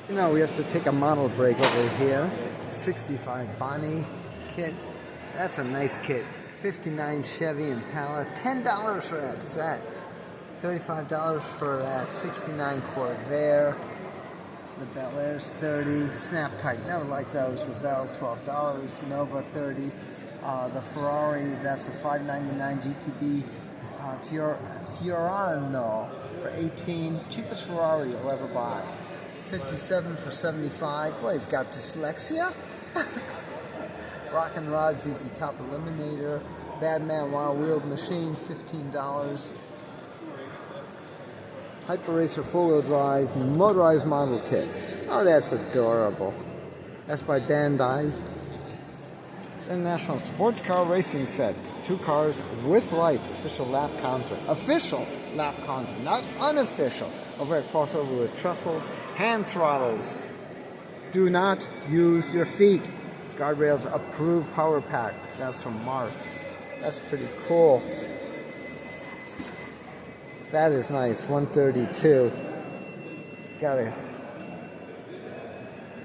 You know, we have to take a model break over here. 65 Bonnie kit. That's a nice kit. 59 Chevy Impala. $10 for that set. $35 for that 69 Corvair. The Bel Air's $30. Snap Tight. Never like those. Rebel $12. Nova $30. The Ferrari, that's the 599 GTB Fiorano for $18. Cheapest Ferrari you'll ever buy. 57 for $75. Well, he's got dyslexia. Rock and Rod ZZ Top Eliminator. Badman Wild Wheeled Machine, $15. Hyper Racer 4-wheel drive motorized model kit. Oh, that's adorable. That's by Bandai. International Sports Car Racing Set. 2 cars with lights. Official lap counter. Official lap counter, not unofficial. Over at crossover with trestles. Hand throttles. Do not use your feet. Guardrails approved power pack. That's from Marks. That's pretty cool. That is nice. 132. Got a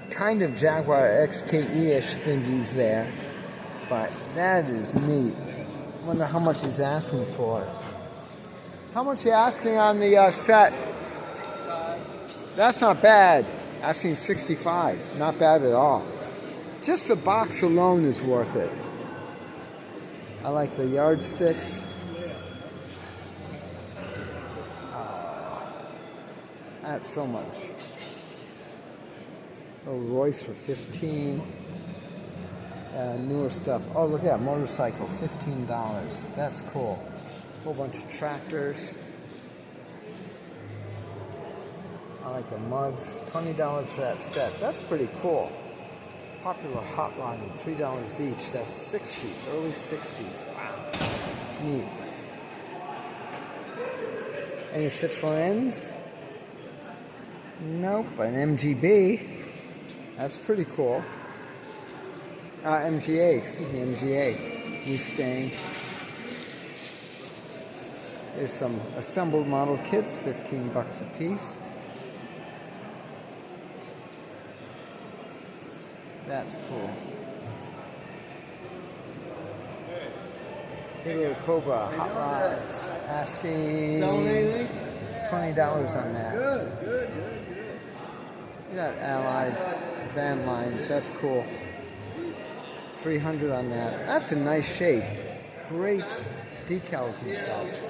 kind of Jaguar XKE-ish thingies there. But that is neat. Wonder how much he's asking for it. How much are you asking on the set? That's not bad. Asking 65. Not bad at all. Just the box alone is worth it. I like the yardsticks. That's so much. Little Royce for 15. Newer stuff. Oh, look at that motorcycle, $15. That's cool. Whole bunch of tractors. I like the mugs. $20 for that set. That's pretty cool. Popular Hotline, $3 each. That's 60s, early 60s. Wow. Neat. Any Citroens? Nope. An MGB. That's pretty cool. MGA, excuse me, MGA. Mustang. There's some assembled model kits, $15 a piece. That's cool. Here Cobra, Hot Rods, asking $20 on that. Good. You got Allied van lines, that's cool. $300 on that. That's a nice shape. Great decals and such.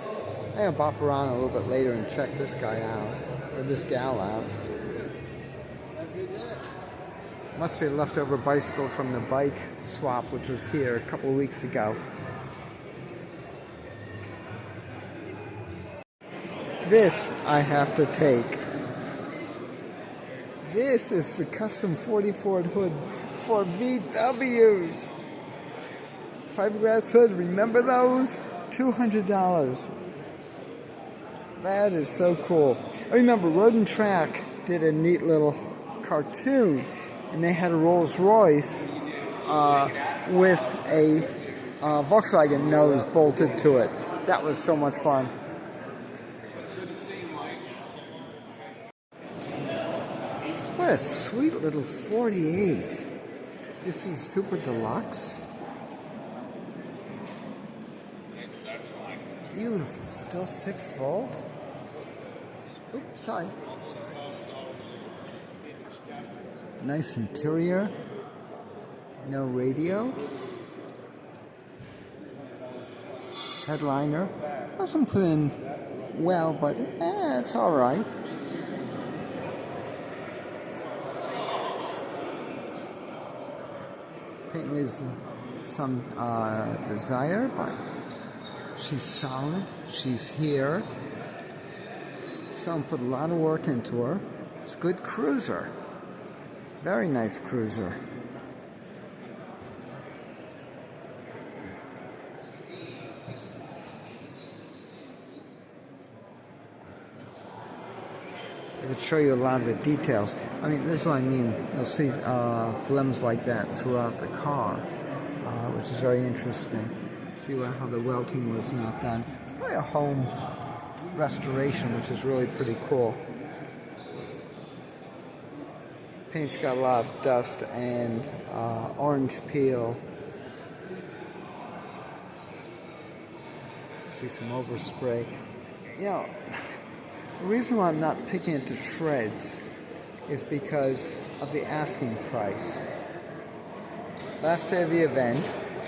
I'm gonna bop around a little bit later and check this guy out, or this gal out. Must be a leftover bicycle from the bike swap, which was here a couple of weeks ago. This I have to take. This is the custom 40 Ford hood for VWs. Fiberglass hood, remember those? $200. That is so cool. I remember Road and Track did a neat little cartoon, and they had a Rolls Royce with a Volkswagen nose bolted to it. That was so much fun. What a sweet little 48. This is super deluxe. Beautiful. Still 6 volt. Oops, sorry. Nice interior. No radio. Headliner. Wasn't put in well, but it's alright. Paint needs some desire, but she's solid. She's here. Someone put a lot of work into her. It's a good cruiser. Very nice cruiser. I could show you a lot of the details. I mean, this is what I mean. You'll see blems like that throughout the car, which is very interesting. See how the welting was not done. Probably a home restoration, which is really pretty cool. Paint's got a lot of dust and orange peel. See some overspray. You know, the reason why I'm not picking it to shreds is because of the asking price. Last day of the event,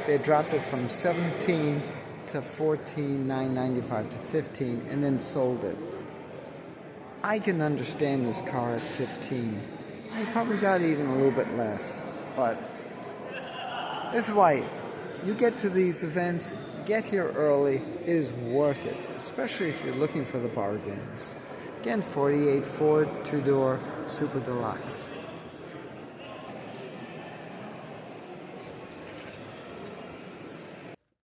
they dropped it from $17 to $14,995 to $15 and then sold it. I can understand this car at $15. I probably got even a little bit less, but this is why you get to these events, get here early. It is worth it, especially if you're looking for the bargains. Again, 48 Ford, 2-door, Super Deluxe.